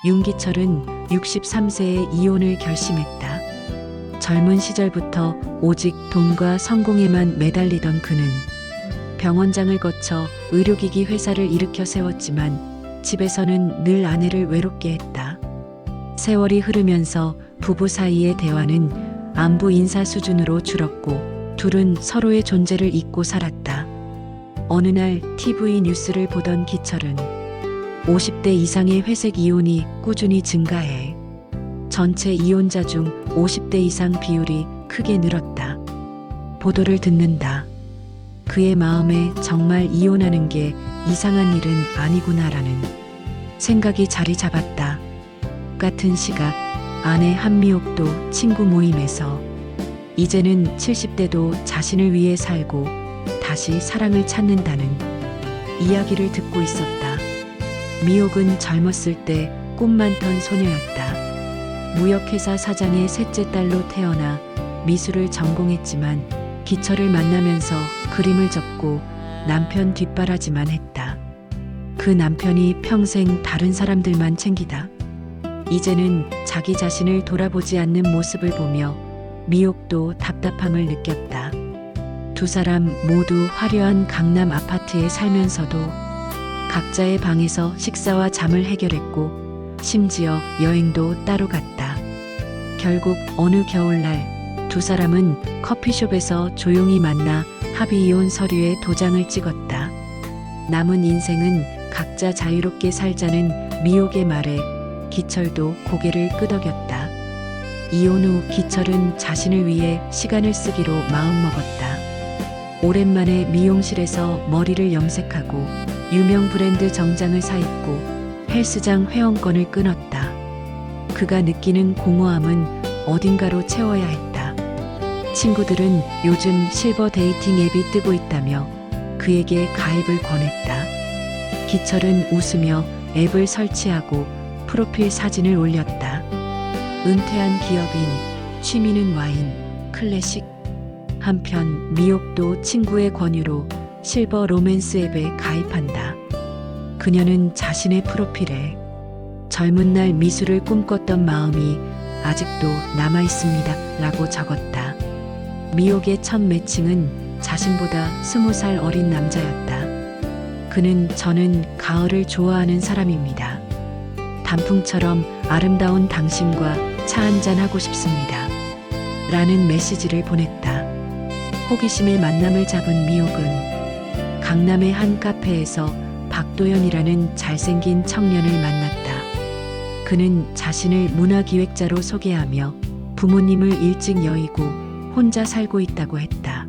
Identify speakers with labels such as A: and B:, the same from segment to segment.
A: 윤기철은 63세에 이혼을 결심했다. 젊은 시절부터 오직 돈과 성공에만 매달리던 그는 병원장을 거쳐 의료기기 회사를 일으켜 세웠지만 집에서는 늘 아내를 외롭게 했다. 세월이 흐르면서 부부 사이의 대화는 안부 인사 수준으로 줄었고 둘은 서로의 존재를 잊고 살았다. 어느 날 TV 뉴스를 보던 기철은 50대 이상의 회색 이혼이 꾸준히 증가해 전체 이혼자 중 50대 이상 비율이 크게 늘었다. 보도를 듣는다. 그의 마음에 정말 이혼하는 게 이상한 일은 아니구나라는 생각이 자리 잡았다. 같은 시각 아내 한미옥도 친구 모임에서 이제는 70대도 자신을 위해 살고 다시 사랑을 찾는다는 이야기를 듣고 있었다. 미옥은 젊었을 때 꿈 많던 소녀였다. 무역회사 사장의 셋째 딸로 태어나 미술을 전공했지만 기철을 만나면서 그림을 접고 남편 뒷바라지만 했다. 그 남편이 평생 다른 사람들만 챙기다. 이제는 자기 자신을 돌아보지 않는 모습을 보며 미옥도 답답함을 느꼈다. 두 사람 모두 화려한 강남 아파트에 살면서도 각자의 방에서 식사와 잠을 해결했고 심지어 여행도 따로 갔다. 결국 어느 겨울날 두 사람은 커피숍에서 조용히 만나 합의 이혼 서류에 도장을 찍었다. 남은 인생은 각자 자유롭게 살자는 미옥의 말에 기철도 고개를 끄덕였다. 이혼 후 기철은 자신을 위해 시간을 쓰기로 마음먹었다. 오랜만에 미용실에서 머리를 염색하고 유명 브랜드 정장을 사입고 헬스장 회원권을 끊었다. 그가 느끼는 공허함은 어딘가로 채워야 했다. 친구들은 요즘 실버 데이팅 앱이 뜨고 있다며 그에게 가입을 권했다. 기철은 웃으며 앱을 설치하고 프로필 사진을 올렸다. 은퇴한 기업인, 취미는 와인, 클래식. 한편 미옥도 친구의 권유로 실버 로맨스 앱에 가입한다. 그녀는 자신의 프로필에 젊은 날 미술을 꿈꿨던 마음이 아직도 남아있습니다 라고 적었다. 미옥의 첫 매칭은 자신보다 20살 어린 남자였다. 그는 저는 가을을 좋아하는 사람입니다. 단풍처럼 아름다운 당신과 차 한잔 하고 싶습니다. 라는 메시지를 보냈다. 호기심의 만남을 잡은 미옥은 강남의 한 카페에서 박도연이라는 잘생긴 청년을 만났다. 그는 자신을 문화기획자로 소개하며 부모님을 일찍 여의고 혼자 살고 있다고 했다.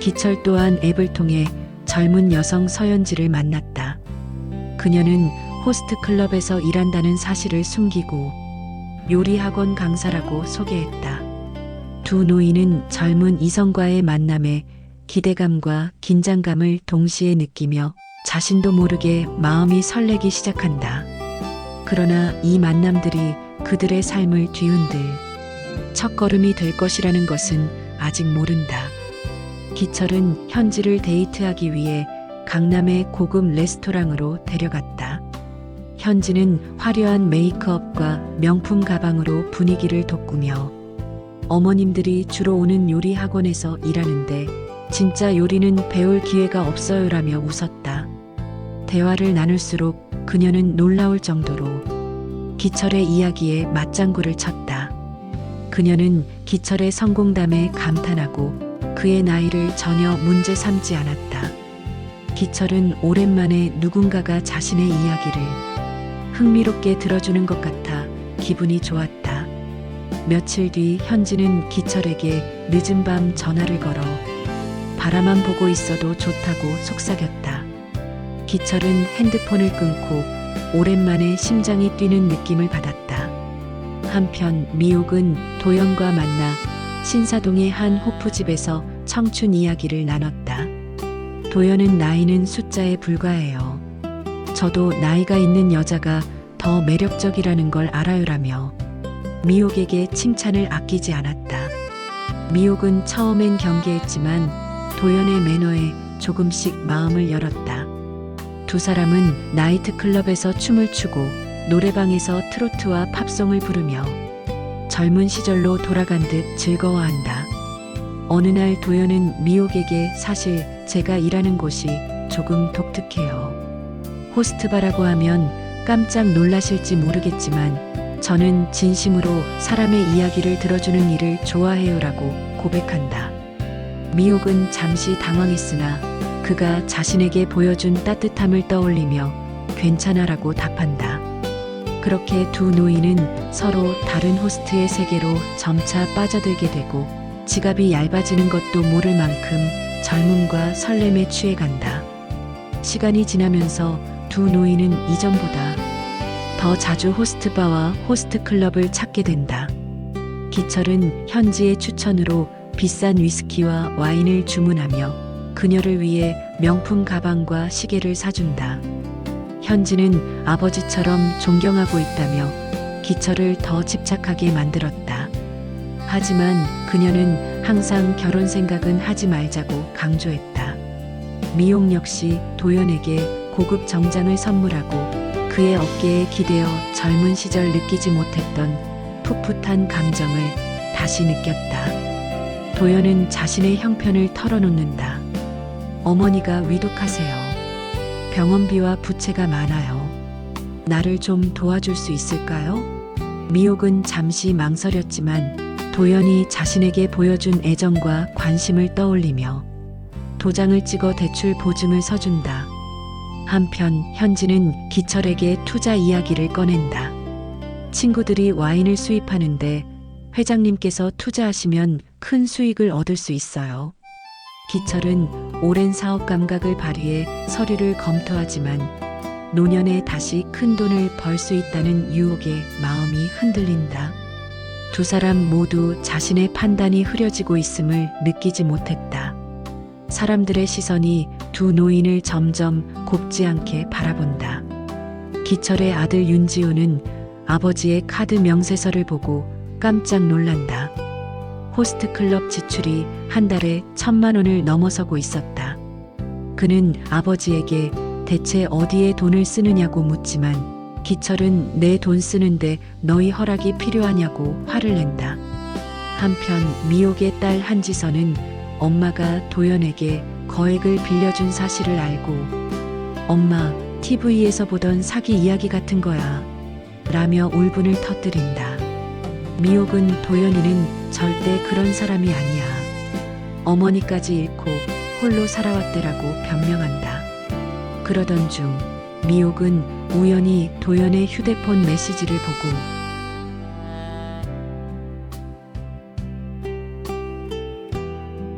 A: 기철 또한 앱을 통해 젊은 여성 서연지를 만났다. 그녀는 호스트 클럽에서 일한다는 사실을 숨기고 요리학원 강사라고 소개했다. 두 노인은 젊은 이성과의 만남에 기대감과 긴장감을 동시에 느끼며 자신도 모르게 마음이 설레기 시작한다. 그러나 이 만남들이 그들의 삶을 뒤흔들 첫걸음이 될 것이라는 것은 아직 모른다. 기철은 현지를 데이트하기 위해 강남의 고급 레스토랑으로 데려갔다. 현지는 화려한 메이크업과 명품 가방으로 분위기를 돋구며 어머님들이 주로 오는 요리 학원에서 일하는데 진짜 요리는 배울 기회가 없어요라며 웃었다. 대화를 나눌수록 그녀는 놀라울 정도로 기철의 이야기에 맞장구를 쳤다. 그녀는 기철의 성공담에 감탄하고 그의 나이를 전혀 문제 삼지 않았다. 기철은 오랜만에 누군가가 자신의 이야기를 흥미롭게 들어주는 것 같아 기분이 좋았다. 며칠 뒤 현지는 기철에게 늦은 밤 전화를 걸어 바라만 보고 있어도 좋다고 속삭였다. 기철은 핸드폰을 끊고 오랜만에 심장이 뛰는 느낌을 받았다. 한편 미옥은 도연과 만나 신사동의 한 호프집에서 청춘 이야기를 나눴다. 도연은 나이는 숫자에 불과해요. 저도 나이가 있는 여자가 더 매력적이라는 걸 알아요라며 미옥에게 칭찬을 아끼지 않았다. 미옥은 처음엔 경계했지만 도연의 매너에 조금씩 마음을 열었다. 두 사람은 나이트클럽에서 춤을 추고 노래방에서 트로트와 팝송을 부르며 젊은 시절로 돌아간 듯 즐거워한다. 어느 날 도연은 미옥에게 사실 제가 일하는 곳이 조금 독특해요. 호스트바라고 하면 깜짝 놀라실지 모르겠지만 저는 진심으로 사람의 이야기를 들어주는 일을 좋아해요라고 고백한다. 미옥은 잠시 당황했으나 그가 자신에게 보여준 따뜻함을 떠올리며 괜찮아라고 답한다. 그렇게 두 노인은 서로 다른 호스트의 세계로 점차 빠져들게 되고 지갑이 얇아지는 것도 모를 만큼 젊음과 설렘에 취해간다. 시간이 지나면서 두 노인은 이전보다 더 자주 호스트바와 호스트클럽을 찾게 된다. 기철은 현지의 추천으로 비싼 위스키와 와인을 주문하며 그녀를 위해 명품 가방과 시계를 사준다. 현지는 아버지처럼 존경하고 있다며 기철을 더 집착하게 만들었다. 하지만 그녀는 항상 결혼 생각은 하지 말자고 강조했다. 미옥 역시 도연에게 고급 정장을 선물하고 그의 어깨에 기대어 젊은 시절 느끼지 못했던 풋풋한 감정을 다시 느꼈다. 도연은 자신의 형편을 털어놓는다. 어머니가 위독하세요. 병원비와 부채가 많아요. 나를 좀 도와줄 수 있을까요? 미옥은 잠시 망설였지만 도연이 자신에게 보여준 애정과 관심을 떠올리며 도장을 찍어 대출 보증을 서준다. 한편 현지는 기철에게 투자 이야기를 꺼낸다. 친구들이 와인을 수입하는데 회장님께서 투자하시면 큰 수익을 얻을 수 있어요. 기철은 오랜 사업 감각을 발휘해 서류를 검토하지만 노년에 다시 큰 돈을 벌 수 있다는 유혹에 마음이 흔들린다. 두 사람 모두 자신의 판단이 흐려지고 있음을 느끼지 못했다. 사람들의 시선이 두 노인을 점점 곱지 않게 바라본다. 기철의 아들 윤지호는 아버지의 카드 명세서를 보고 깜짝 놀란다. 호스트클럽 지출이 한 달에 1,000만 원을 넘어서고 있었다. 그는 아버지에게 대체 어디에 돈을 쓰느냐고 묻지만 기철은 내 돈 쓰는데 너희 허락이 필요하냐고 화를 낸다. 한편 미옥의 딸 한지선은 엄마가 도연에게 거액을 빌려준 사실을 알고 엄마, TV에서 보던 사기 이야기 같은 거야 라며 울분을 터뜨린다. 미옥은 도연이는 절대 그런 사람이 아니야. 어머니까지 잃고 홀로 살아왔대라고 변명한다. 그러던 중 미옥은 우연히 도연의 휴대폰 메시지를 보고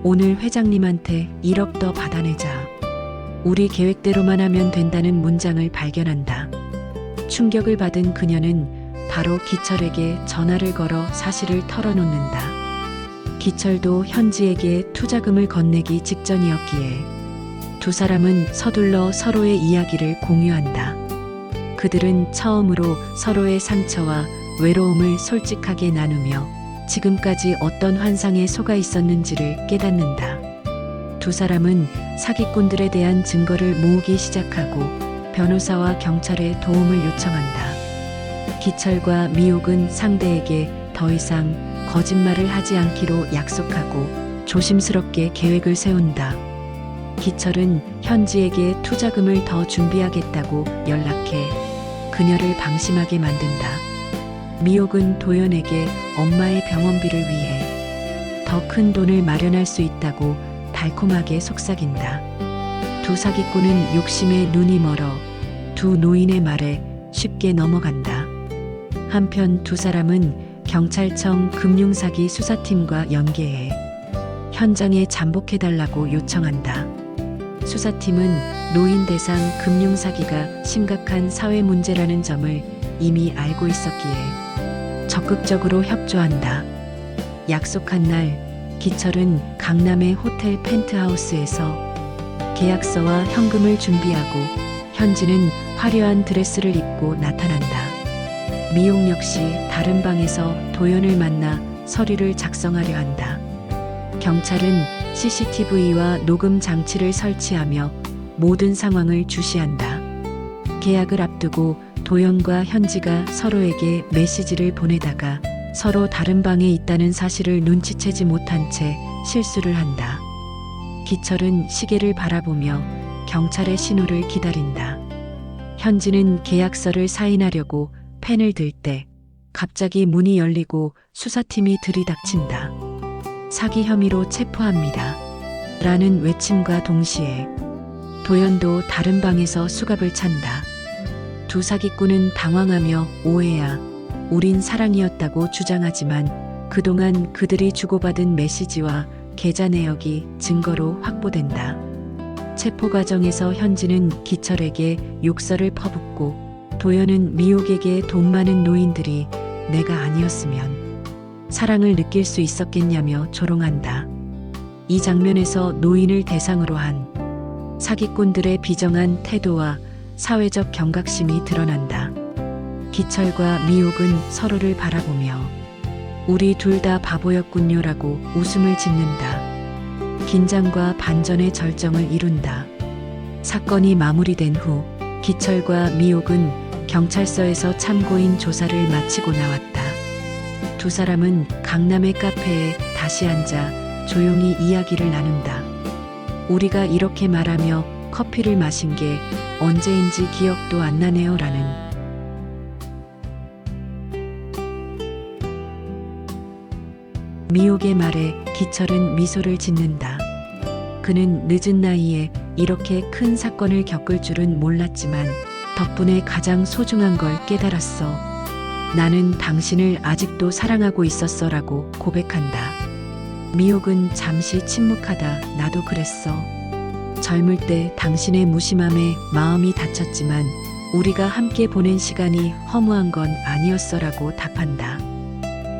A: 오늘 회장님한테 1억 더 받아내자. 우리 계획대로만 하면 된다는 문장을 발견한다. 충격을 받은 그녀는 바로 기철에게 전화를 걸어 사실을 털어놓는다. 기철도 현지에게 투자금을 건네기 직전이었기에 두 사람은 서둘러 서로의 이야기를 공유한다. 그들은 처음으로 서로의 상처와 외로움을 솔직하게 나누며 지금까지 어떤 환상에 속아 있었는지를 깨닫는다. 두 사람은 사기꾼들에 대한 증거를 모으기 시작하고 변호사와 경찰의 도움을 요청한다. 기철과 미옥은 상대에게 더 이상 거짓말을 하지 않기로 약속하고 조심스럽게 계획을 세운다. 기철은 현지에게 투자금을 더 준비하겠다고 연락해 그녀를 방심하게 만든다. 미옥은 도연에게 엄마의 병원비를 위해 더 큰 돈을 마련할 수 있다고 달콤하게 속삭인다. 두 사기꾼은 욕심에 눈이 멀어 두 노인의 말에 쉽게 넘어간다. 한편 두 사람은 경찰청 금융사기 수사팀과 연계해 현장에 잠복해달라고 요청한다. 수사팀은 노인 대상 금융사기가 심각한 사회 문제라는 점을 이미 알고 있었기에 적극적으로 협조한다. 약속한 날 기철은 강남의 호텔 펜트하우스에서 계약서와 현금을 준비하고 현지는 화려한 드레스를 입고 나타난다. 미옥 역시 다른 방에서 도연을 만나 서류를 작성하려 한다. 경찰은 CCTV와 녹음 장치를 설치하며 모든 상황을 주시한다. 계약을 앞두고 도연과 현지가 서로에게 메시지를 보내다가 서로 다른 방에 있다는 사실을 눈치채지 못한 채 실수를 한다. 기철은 시계를 바라보며 경찰의 신호를 기다린다. 현지는 계약서를 사인하려고 펜을 들 때 갑자기 문이 열리고 수사팀이 들이닥친다. 사기 혐의로 체포합니다. 라는 외침과 동시에 도연도 다른 방에서 수갑을 찬다. 두 사기꾼은 당황하며 오해야, 우린 사랑이었다고 주장하지만 그동안 그들이 주고받은 메시지와 계좌 내역이 증거로 확보된다. 체포 과정에서 현지는 기철에게 욕설을 퍼붓고 도연은 미옥에게 돈 많은 노인들이 내가 아니었으면 사랑을 느낄 수 있었겠냐며 조롱한다. 이 장면에서 노인을 대상으로 한 사기꾼들의 비정한 태도와 사회적 경각심이 드러난다. 기철과 미옥은 서로를 바라보며 우리 둘 다 바보였군요라고 웃음을 짓는다. 긴장과 반전의 절정을 이룬다. 사건이 마무리된 후 기철과 미옥은 경찰서에서 참고인 조사를 마치고 나왔다. 두 사람은 강남의 카페에 다시 앉아 조용히 이야기를 나눈다. 우리가 이렇게 말하며 커피를 마신 게 언제인지 기억도 안 나네요 라는 미옥의 말에 기철은 미소를 짓는다. 그는 늦은 나이에 이렇게 큰 사건을 겪을 줄은 몰랐지만 덕분에 가장 소중한 걸 깨달았어. 나는 당신을 아직도 사랑하고 있었어 라고 고백한다. 미옥은 잠시 침묵하다 나도 그랬어. 젊을 때 당신의 무심함에 마음이 다쳤지만 우리가 함께 보낸 시간이 허무한 건 아니었어 라고 답한다.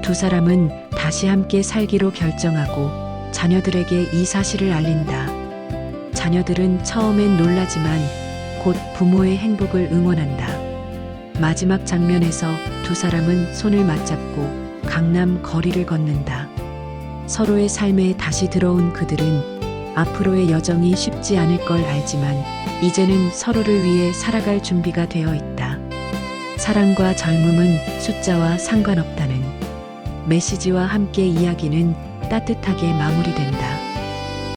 A: 두 사람은 다시 함께 살기로 결정하고 자녀들에게 이 사실을 알린다. 자녀들은 처음엔 놀라지만 곧 부모의 행복을 응원한다. 마지막 장면에서 두 사람은 손을 맞잡고 강남 거리를 걷는다. 서로의 삶에 다시 들어온 그들은 앞으로의 여정이 쉽지 않을 걸 알지만 이제는 서로를 위해 살아갈 준비가 되어 있다. 사랑과 젊음은 숫자와 상관없다는 메시지와 함께 이야기는 따뜻하게 마무리된다.